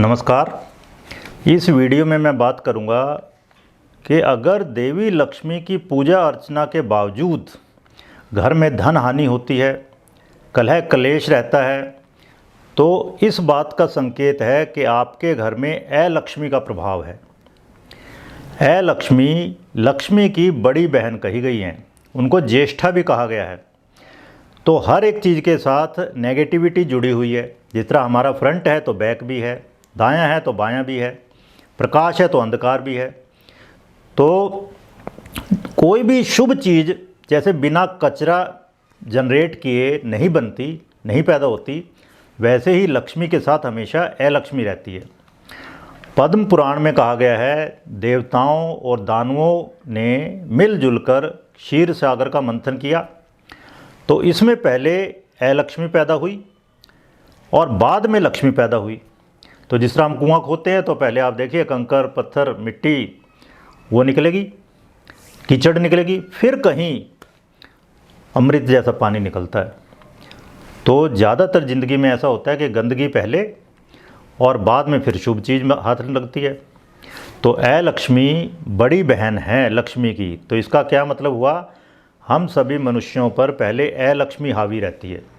नमस्कार। इस वीडियो में मैं बात करूंगा कि अगर देवी लक्ष्मी की पूजा अर्चना के बावजूद घर में धन हानि होती है, कलह कलेश रहता है, तो इस बात का संकेत है कि आपके घर में अलक्ष्मी का प्रभाव है। अलक्ष्मी लक्ष्मी की बड़ी बहन कही गई हैं, उनको ज्येष्ठा भी कहा गया है। तो हर एक चीज़ के साथ नेगेटिविटी जुड़ी हुई है। जिस तरह हमारा फ्रंट है तो बैक भी है, दायां है तो बायां भी है, प्रकाश है तो अंधकार भी है। तो कोई भी शुभ चीज़ जैसे बिना कचरा जनरेट किए नहीं बनती, नहीं पैदा होती, वैसे ही लक्ष्मी के साथ हमेशा अलक्ष्मी रहती है। पद्म पुराण में कहा गया है, देवताओं और दानवों ने मिलजुल कर क्षीर सागर का मंथन किया, तो इसमें पहले अलक्ष्मी पैदा हुई और बाद में लक्ष्मी पैदा हुई। तो जिस तरह हम कुआं खोदते हैं तो पहले आप देखिए कंकर पत्थर मिट्टी वो निकलेगी, कीचड़ निकलेगी, फिर कहीं अमृत जैसा पानी निकलता है। तो ज़्यादातर ज़िंदगी में ऐसा होता है कि गंदगी पहले और बाद में फिर शुभ चीज़ में हाथ लगती है। तो अलक्ष्मी बड़ी बहन है लक्ष्मी की। तो इसका क्या मतलब हुआ, हम सभी मनुष्यों पर पहले अलक्ष्मी हावी रहती है।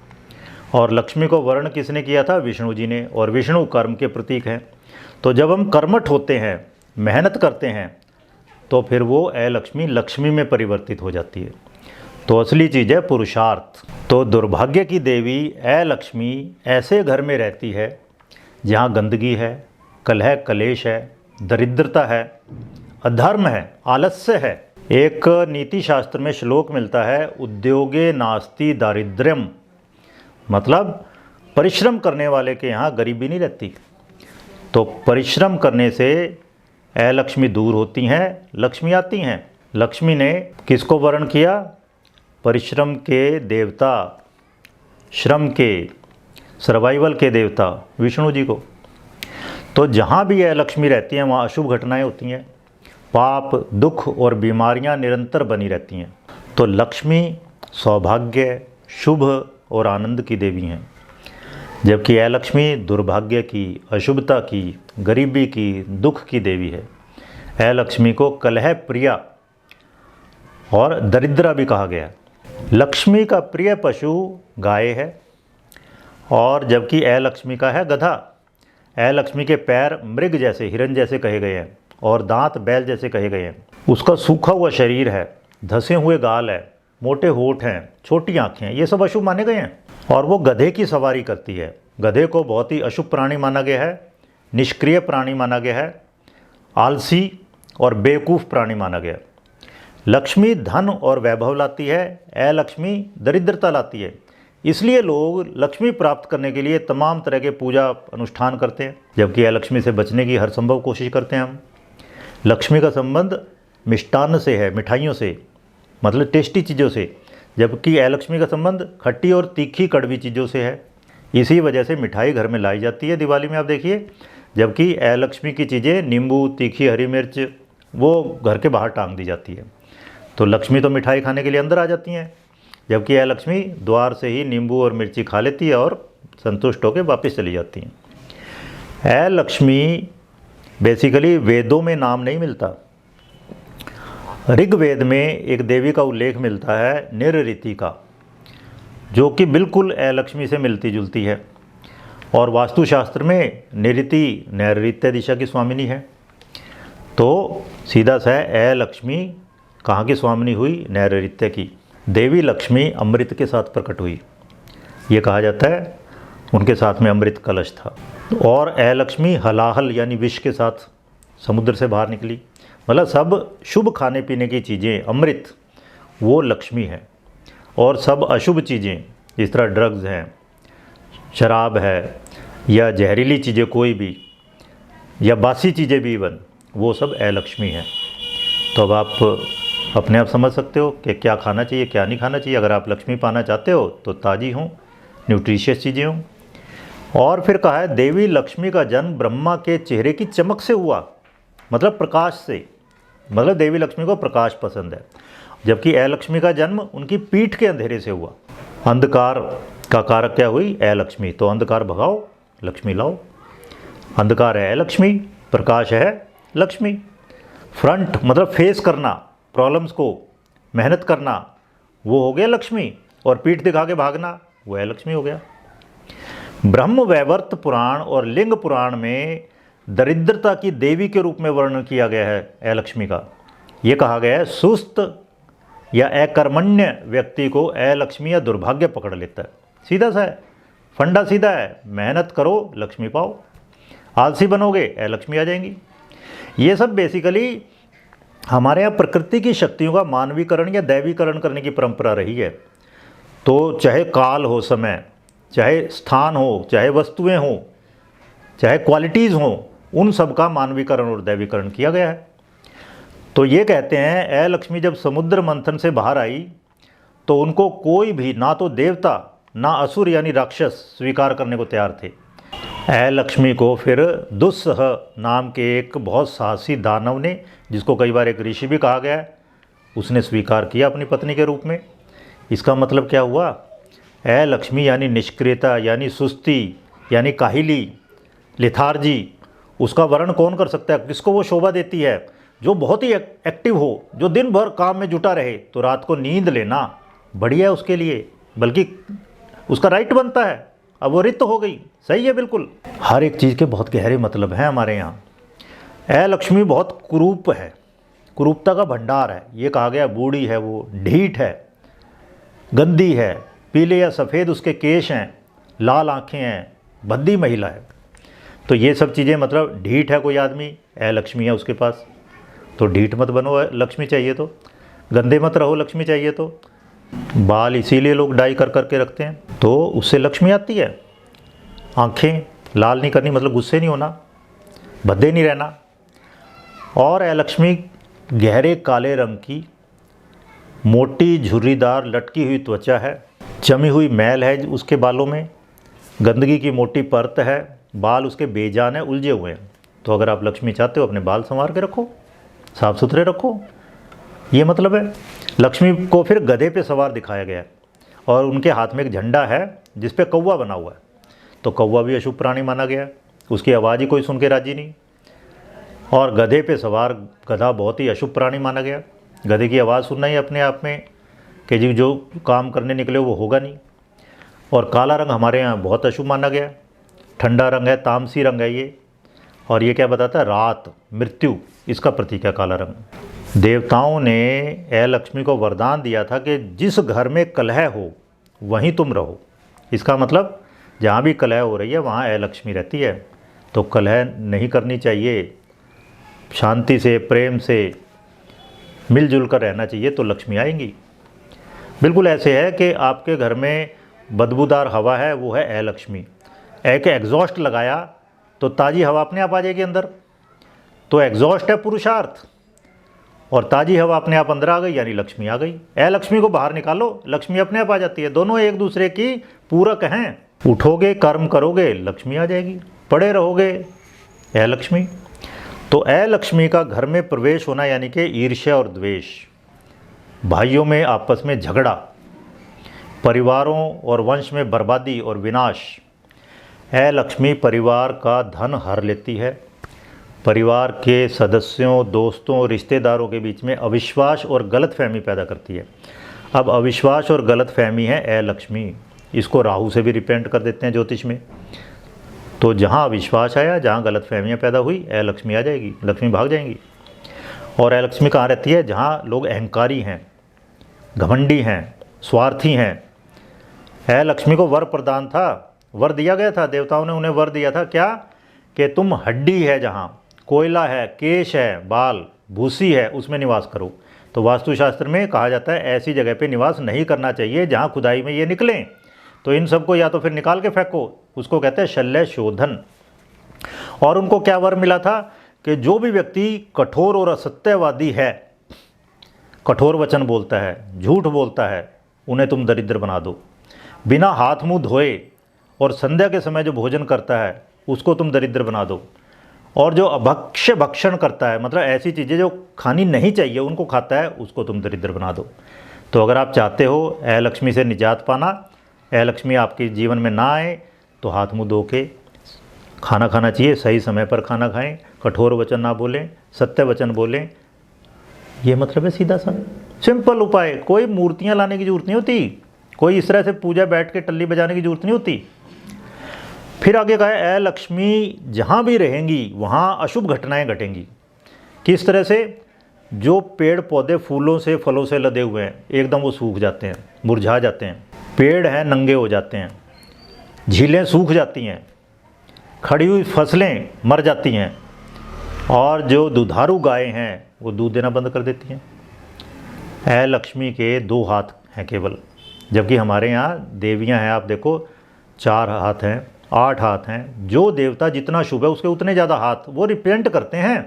और लक्ष्मी को वर्ण किसने किया था? विष्णु जी ने। और विष्णु कर्म के प्रतीक हैं। तो जब हम कर्मठ होते हैं, मेहनत करते हैं, तो फिर वो अलक्ष्मी लक्ष्मी में परिवर्तित हो जाती है। तो असली चीज़ है पुरुषार्थ। तो दुर्भाग्य की देवी अलक्ष्मी ऐसे घर में रहती है जहाँ गंदगी है, कलह कलेश है, दरिद्रता है, अधर्म है, आलस्य है। एक नीति शास्त्र में श्लोक मिलता है, उद्योगे नास्ति दारिद्र्यम, मतलब परिश्रम करने वाले के यहाँ गरीबी नहीं रहती। तो परिश्रम करने से अलक्ष्मी दूर होती हैं, लक्ष्मी आती हैं। लक्ष्मी ने किसको वर्ण किया? परिश्रम के देवता, श्रम के, सर्वाइवल के देवता विष्णु जी को। तो जहाँ भी अलक्ष्मी रहती हैं वहाँ अशुभ घटनाएं होती हैं, पाप, दुख और बीमारियाँ निरंतर बनी रहती हैं। तो लक्ष्मी सौभाग्य, शुभ और आनंद की देवी हैं, जबकि अलक्ष्मी दुर्भाग्य की, अशुभता की, गरीबी की, दुख की देवी है। अलक्ष्मी को कलह प्रिया और दरिद्रा भी कहा गया। लक्ष्मी का प्रिय पशु गाय है, और जबकि अलक्ष्मी का है गधा। अलक्ष्मी के पैर मृग जैसे, हिरन जैसे कहे गए हैं, और दांत बैल जैसे कहे गए हैं। उसका सूखा हुआ शरीर है, धंसे हुए गाल है, मोटे होठ हैं, छोटी आँखें हैं, ये सब अशुभ माने गए हैं। और वो गधे की सवारी करती है। गधे को बहुत ही अशुभ प्राणी माना गया है, निष्क्रिय प्राणी माना गया है, आलसी और बेवकूफ़ प्राणी माना गया। लक्ष्मी धन और वैभव लाती है, अलक्ष्मी दरिद्रता लाती है। इसलिए लोग लक्ष्मी प्राप्त करने के लिए तमाम तरह के पूजा अनुष्ठान करते हैं, जबकि अलक्ष्मी से बचने की हर संभव कोशिश करते हैं हम। लक्ष्मी का संबंध मिष्टान्न से है, मिठाइयों से, मतलब टेस्टी चीज़ों से, जबकि अलक्ष्मी का संबंध खट्टी और तीखी कड़वी चीज़ों से है। इसी वजह से मिठाई घर में लाई जाती है दिवाली में, आप देखिए। जबकि अलक्ष्मी की चीज़ें नींबू, तीखी, हरी मिर्च, वो घर के बाहर टांग दी जाती है। तो लक्ष्मी तो मिठाई खाने के लिए अंदर आ जाती हैं, जबकि अलक्ष्मी द्वार से ही नींबू और मिर्ची खा लेती है और संतुष्ट होकर वापस चली जाती हैं। अलक्ष्मी बेसिकली वेदों में नाम नहीं मिलता। ऋग्वेद में एक देवी का उल्लेख मिलता है निरृति का, जो कि बिल्कुल अलक्ष्मी से मिलती जुलती है। और वास्तुशास्त्र में निरृति नैऋत्य दिशा की स्वामिनी है। तो सीधा सा अलक्ष्मी कहाँ की स्वामिनी हुई? नैऋत्य की। देवी लक्ष्मी अमृत के साथ प्रकट हुई। ये कहा जाता है उनके साथ में अमृत कलश था। और अलक्ष्मी हलाहल यानी विष के साथ समुद्र से बाहर निकली। मतलब सब शुभ खाने पीने की चीज़ें, अमृत, वो लक्ष्मी है। और सब अशुभ चीज़ें जिस तरह ड्रग्स हैं, शराब है, या जहरीली चीज़ें कोई भी, या बासी चीज़ें भी इवन, वो सब अलक्ष्मी है। तो अब आप अपने आप समझ सकते हो कि क्या खाना चाहिए, क्या नहीं खाना चाहिए। अगर आप लक्ष्मी पाना चाहते हो तो ताज़ी हों, न्यूट्रिशियस चीज़ें हों। और फिर कहा है देवी लक्ष्मी का जन्म ब्रह्मा के चेहरे की चमक से हुआ, मतलब प्रकाश से। मतलब देवी लक्ष्मी को प्रकाश पसंद है। जबकि अलक्ष्मी का जन्म उनकी पीठ के अंधेरे से हुआ। अंधकार का कारक क्या हुई? अलक्ष्मी। तो अंधकार भगाओ, लक्ष्मी लाओ। अंधकार है लक्ष्मी, प्रकाश है लक्ष्मी। फ्रंट मतलब फेस करना प्रॉब्लम्स को, मेहनत करना, वो हो गया लक्ष्मी। और पीठ दिखा के भागना, वो है लक्ष्मी हो गया। ब्रह्म वैवर्त पुराण और लिंग पुराण में दरिद्रता की देवी के रूप में वर्णन किया गया है लक्ष्मी का। ये कहा गया है सुस्त या अकर्मण्य व्यक्ति को लक्ष्मी या दुर्भाग्य पकड़ लेता है। सीधा सा है, फंडा सीधा है, मेहनत करो लक्ष्मी पाओ, आलसी बनोगे लक्ष्मी आ जाएंगी। ये सब बेसिकली हमारे यहाँ प्रकृति की शक्तियों का मानवीकरण या दैवीकरण करने की परंपरा रही है। तो चाहे काल हो, समय, चाहे स्थान हो, चाहे वस्तुएं हो, चाहे क्वालिटीज़ हों, उन सब का मानवीकरण और दैवीकरण किया गया है। तो ये कहते हैं लक्ष्मी जब समुद्र मंथन से बाहर आई तो उनको कोई भी, ना तो देवता ना असुर यानी राक्षस स्वीकार करने को तैयार थे। लक्ष्मी को फिर दुस्सह नाम के एक बहुत साहसी दानव ने, जिसको कई बार एक ऋषि भी कहा गया है, उसने स्वीकार किया अपनी पत्नी के रूप में। इसका मतलब क्या हुआ? लक्ष्मी यानी निष्क्रियता, यानी सुस्ती, यानी काहिली, लिथार्जी, उसका वर्णन कौन कर सकता है? किसको वो शोभा देती है? जो बहुत ही एक्टिव हो, जो दिन भर काम में जुटा रहे, तो रात को नींद लेना बढ़िया है उसके लिए, बल्कि उसका राइट बनता है। अब वो रित हो गई, सही है बिल्कुल। हर एक चीज़ के बहुत गहरे मतलब हैं हमारे यहाँ। लक्ष्मी बहुत कुरूप है, कुरूपता का भंडार है। ये कहा गया बूढ़ी है, वो ढीठ है, गंदी है, पीले या सफ़ेद उसके केश हैं, लाल आँखें हैं, भद्दी महिला है। तो ये सब चीज़ें मतलब ढीठ है कोई आदमी, लक्ष्मी है उसके पास, तो ढीठ मत बनो लक्ष्मी चाहिए तो, गंदे मत रहो लक्ष्मी चाहिए तो। बाल इसीलिए लोग डाई कर करके रखते हैं, तो उससे लक्ष्मी आती है। आँखें लाल नहीं करनी मतलब गुस्से नहीं होना, भद्दे नहीं रहना। और लक्ष्मी गहरे काले रंग की, मोटी झुर्रीदार लटकी हुई त्वचा है, जमी हुई मैल है उसके बालों में, गंदगी की मोटी परत है, बाल उसके बेजान है, उलझे हुए हैं। तो अगर आप लक्ष्मी चाहते हो अपने बाल संवार के रखो, साफ सुथरे रखो, ये मतलब है। लक्ष्मी को फिर गधे पे सवार दिखाया गया है और उनके हाथ में एक झंडा है जिस पे कौवा बना हुआ है। तो कौवा भी अशुभ प्राणी माना गया, उसकी आवाज़ ही कोई सुन के राजी नहीं। और गधे पे सवार गधा बहुत ही अशुभ प्राणी माना गया। गधे की आवाज़ सुनना ही अपने आप में कि जी जो काम करने निकले वो होगा नहीं। और काला रंग हमारे यहाँ बहुत अशुभ माना गया, ठंडा रंग है, तामसी रंग है ये। और ये क्या बताता है? रात, मृत्यु, इसका प्रतीक है काला रंग। देवताओं ने लक्ष्मी को वरदान दिया था कि जिस घर में कलह हो वहीं तुम रहो। इसका मतलब जहाँ भी कलह हो रही है वहाँ लक्ष्मी रहती है। तो कलह नहीं करनी चाहिए, शांति से, प्रेम से मिलजुल कर रहना चाहिए, तो लक्ष्मी आएंगी। बिल्कुल ऐसे है कि आपके घर में बदबूदार हवा है, वो है लक्ष्मी। एक एग्जॉस्ट लगाया तो ताज़ी हवा अपने आप आ जाएगी अंदर। तो एग्जॉस्ट है पुरुषार्थ, और ताज़ी हवा अपने आप अंदर आ गई यानी लक्ष्मी आ गई। लक्ष्मी को बाहर निकालो, लक्ष्मी अपने आप आ जाती है। दोनों एक दूसरे की पूरक हैं। उठोगे, कर्म करोगे, लक्ष्मी आ जाएगी। पड़े रहोगे, लक्ष्मी। तो लक्ष्मी का घर में प्रवेश होना यानी कि ईर्ष्या और द्वेष, भाइयों में आपस में झगड़ा, परिवारों और वंश में बर्बादी और विनाश। लक्ष्मी परिवार का धन हर लेती है, परिवार के सदस्यों, दोस्तों, रिश्तेदारों के बीच में अविश्वास और गलतफहमी पैदा करती है। अब अविश्वास और गलतफहमी है लक्ष्मी, इसको राहु से भी रिप्रेजेंट कर देते हैं ज्योतिष में। तो जहाँ अविश्वास आया, जहाँ गलतफहमियाँ पैदा हुई, लक्ष्मी आ जाएगी, लक्ष्मी भाग जाएंगी। और लक्ष्मी कहाँ रहती है? जहाँ लोग अहंकारी हैं, घमंडी हैं, स्वार्थी हैं। लक्ष्मी को वर प्रदान था, वर दिया गया था, देवताओं ने उन्हें वर दिया था क्या? कि तुम हड्डी है, जहाँ कोयला है, केश है, बाल, भूसी है, उसमें निवास करो। तो वास्तुशास्त्र में कहा जाता है ऐसी जगह पे निवास नहीं करना चाहिए जहाँ खुदाई में ये निकलें। तो इन सबको या तो फिर निकाल के फेंको, उसको कहते हैं शल्य शोधन। और उनको क्या वर मिला था कि जो भी व्यक्ति कठोर और असत्यवादी है, कठोर वचन बोलता है, झूठ बोलता है, उन्हें तुम दरिद्र बना दो। बिना हाथ मुंह धोए और संध्या के समय जो भोजन करता है उसको तुम दरिद्र बना दो। और जो अभक्ष्य भक्षण करता है, मतलब ऐसी चीज़ें जो खानी नहीं चाहिए उनको खाता है, उसको तुम दरिद्र बना दो। तो अगर आप चाहते हो लक्ष्मी से निजात पाना, लक्ष्मी आपके जीवन में ना आए, तो हाथ मुंह धो के खाना खाना चाहिए, सही समय पर खाना खाएं, कठोर वचन ना बोलें, सत्य वचन बोलें। ये मतलब है सीधा सा सिंपल उपाय। कोई मूर्तियां लाने की जरूरत नहीं होती, कोई इस तरह से पूजा बैठ के टल्ली बजाने की जरूरत नहीं होती। फिर आगे कहा है, लक्ष्मी जहाँ भी रहेंगी वहाँ अशुभ घटनाएं घटेंगी। किस तरह से? जो पेड़ पौधे फूलों से फलों से लदे हुए हैं एकदम वो सूख जाते हैं, मुरझा जाते हैं। पेड़ हैं नंगे हो जाते हैं, झीलें सूख जाती हैं, खड़ी हुई फसलें मर जाती हैं, और जो दुधारू गायें हैं वो दूध देना बंद कर देती हैं। है लक्ष्मी के 2 हाथ हैं केवल, जबकि हमारे यहाँ देवियाँ हैं, आप देखो 4 हाथ हैं, 8 हाथ हैं। जो देवता जितना शुभ है उसके उतने ज़्यादा हाथ वो रिप्रेजेंट करते हैं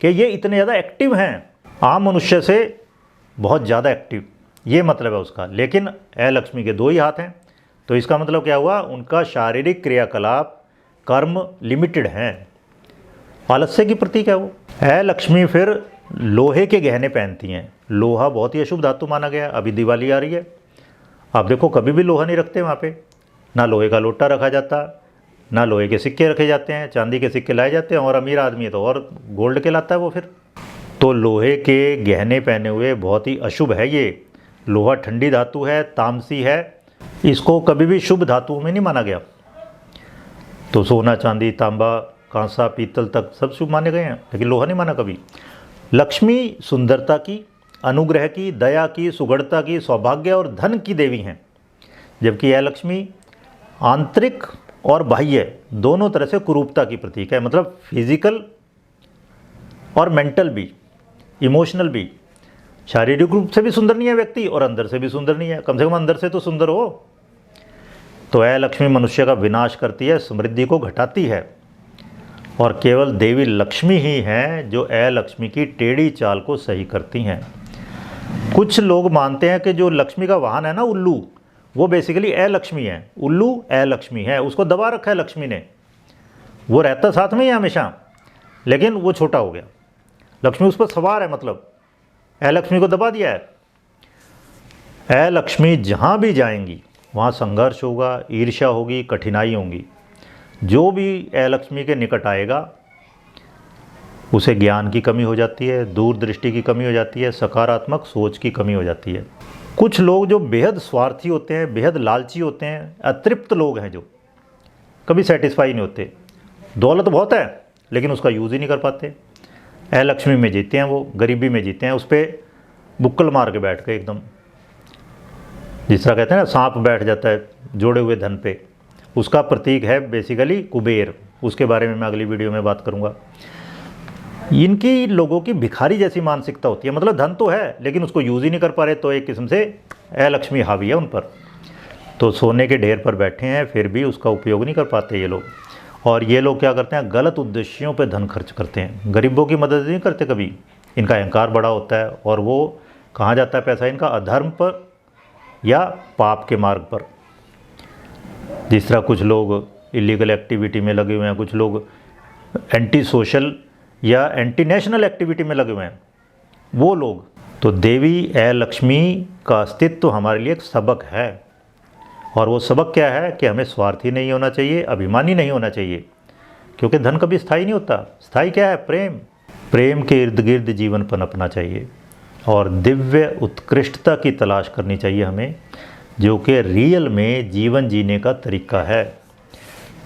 कि ये इतने ज़्यादा एक्टिव हैं, आम मनुष्य से बहुत ज़्यादा एक्टिव, ये मतलब है उसका। लेकिन है लक्ष्मी के 2 ही हाथ हैं, तो इसका मतलब क्या हुआ? उनका शारीरिक क्रियाकलाप कर्म लिमिटेड हैं, आलस्य की प्रतीक है वो। है लक्ष्मी फिर लोहे के गहने पहनती हैं। लोहा बहुत ही अशुभ धातु माना गया। अभी दिवाली आ रही है, आप देखो कभी भी लोहा नहीं रखते वहाँ पे, ना लोहे का लोटा रखा जाता, ना लोहे के सिक्के रखे जाते हैं, चांदी के सिक्के लाए जाते हैं, और अमीर आदमी है तो और गोल्ड के लाता है वो फिर। तो लोहे के गहने पहने हुए बहुत ही अशुभ है ये। लोहा ठंडी धातु है, तामसी है, इसको कभी भी शुभ धातुओं में नहीं माना गया। तो सोना चांदी तांबा कांसा पीतल तक सब शुभ माने गए हैं, लेकिन लोहा नहीं माना कभी। लक्ष्मी सुंदरता की, अनुग्रह की, दया की, सुगढ़ता की, सौभाग्य और धन की देवी हैं, जबकि यह लक्ष्मी आंतरिक और बाह्य दोनों तरह से कुरूपता की प्रतीक है। मतलब फिजिकल और मेंटल भी, इमोशनल भी। शारीरिक रूप से भी सुंदर नहीं है व्यक्ति और अंदर से भी सुंदर नहीं है, कम से कम अंदर से तो सुंदर हो। तो यह लक्ष्मी मनुष्य का विनाश करती है, समृद्धि को घटाती है, और केवल देवी लक्ष्मी ही हैं जो ए लक्ष्मी की टेढ़ी चाल को सही करती हैं। कुछ लोग मानते हैं कि जो लक्ष्मी का वाहन है ना उल्लू, वो बेसिकली ए लक्ष्मी है। उल्लू ए लक्ष्मी है, उसको दबा रखा है लक्ष्मी ने, वो रहता साथ में ही हमेशा, लेकिन वो छोटा हो गया। लक्ष्मी उस पर सवार है, मतलब ए लक्ष्मी को दबा दिया है। ए लक्ष्मी जहाँ भी जाएंगी वहाँ संघर्ष होगा, ईर्ष्या होगी, कठिनाई होंगी। जो भी ए लक्ष्मी के निकट आएगा उसे ज्ञान की कमी हो जाती है, दूरदृष्टि की कमी हो जाती है, सकारात्मक सोच की कमी हो जाती है। कुछ लोग जो बेहद स्वार्थी होते हैं, बेहद लालची होते हैं, अतृप्त लोग हैं, जो कभी सेटिस्फाई नहीं होते। दौलत बहुत है लेकिन उसका यूज़ ही नहीं कर पाते। ए लक्ष्मी में जीते हैं वो, गरीबी में जीते हैं, उस पर बुक्कल मार के बैठ गए एकदम। जिस तरह कहते हैं ना सांप बैठ जाता है जोड़े हुए धन पे, उसका प्रतीक है बेसिकली कुबेर। उसके बारे में मैं अगली वीडियो में बात करूँगा। इनकी लोगों की भिखारी जैसी मानसिकता होती है, मतलब धन तो है लेकिन उसको यूज़ ही नहीं कर पा रहे, तो एक किस्म से ए लक्ष्मी हावी है उन पर। तो सोने के ढेर पर बैठे हैं फिर भी उसका उपयोग नहीं कर पाते ये लोग। और ये लोग क्या करते हैं? गलत उद्देश्यों पे धन खर्च करते हैं, गरीबों की मदद नहीं करते कभी। इनका अहंकार बड़ा होता है, और वो कहाँ जाता है पैसा इनका? अधर्म पर या पाप के मार्ग पर। जिस तरह कुछ लोग इलीगल एक्टिविटी में लगे हुए हैं, कुछ लोग एंटी सोशल या एंटी नेशनल एक्टिविटी में लगे हुए हैं, वो लोग। तो देवी ए लक्ष्मी का अस्तित्व हमारे लिए एक सबक है, और वो सबक क्या है कि हमें स्वार्थी नहीं होना चाहिए, अभिमानी नहीं होना चाहिए, क्योंकि धन कभी स्थायी नहीं होता। स्थायी क्या है? प्रेम। प्रेम के इर्द गिर्द जीवन पनपना चाहिए, और दिव्य उत्कृष्टता की तलाश करनी चाहिए हमें, जो कि रियल में जीवन जीने का तरीका है।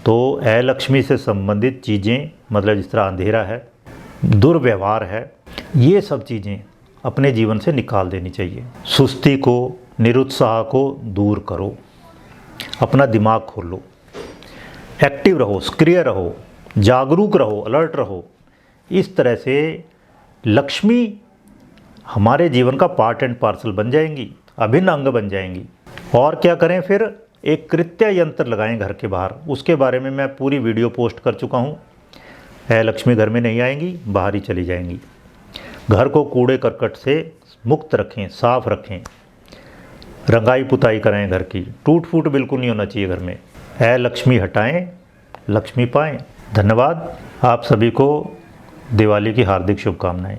तो ए लक्ष्मी से संबंधित चीज़ें, मतलब जिस तरह अंधेरा है, दुर्व्यवहार है, ये सब चीज़ें अपने जीवन से निकाल देनी चाहिए। सुस्ती को, निरुत्साह को दूर करो, अपना दिमाग खोलो, एक्टिव रहो, सक्रिय रहो, जागरूक रहो, अलर्ट रहो। इस तरह से लक्ष्मी हमारे जीवन का पार्ट एंड पार्सल बन जाएंगी, अभिन्न अंग बन जाएंगी। और क्या करें फिर? एक कृत्य यंत्र लगाएं घर के बाहर, उसके बारे में मैं पूरी वीडियो पोस्ट कर चुका हूँ। है लक्ष्मी घर में नहीं आएंगी, बाहर ही चली जाएंगी। घर को कूड़े करकट से मुक्त रखें, साफ रखें, रंगाई पुताई कराएं घर की, टूट फूट बिल्कुल नहीं होना चाहिए घर में। है लक्ष्मी हटाएं, लक्ष्मी पाएं। धन्यवाद। आप सभी को दिवाली की हार्दिक शुभकामनाएं।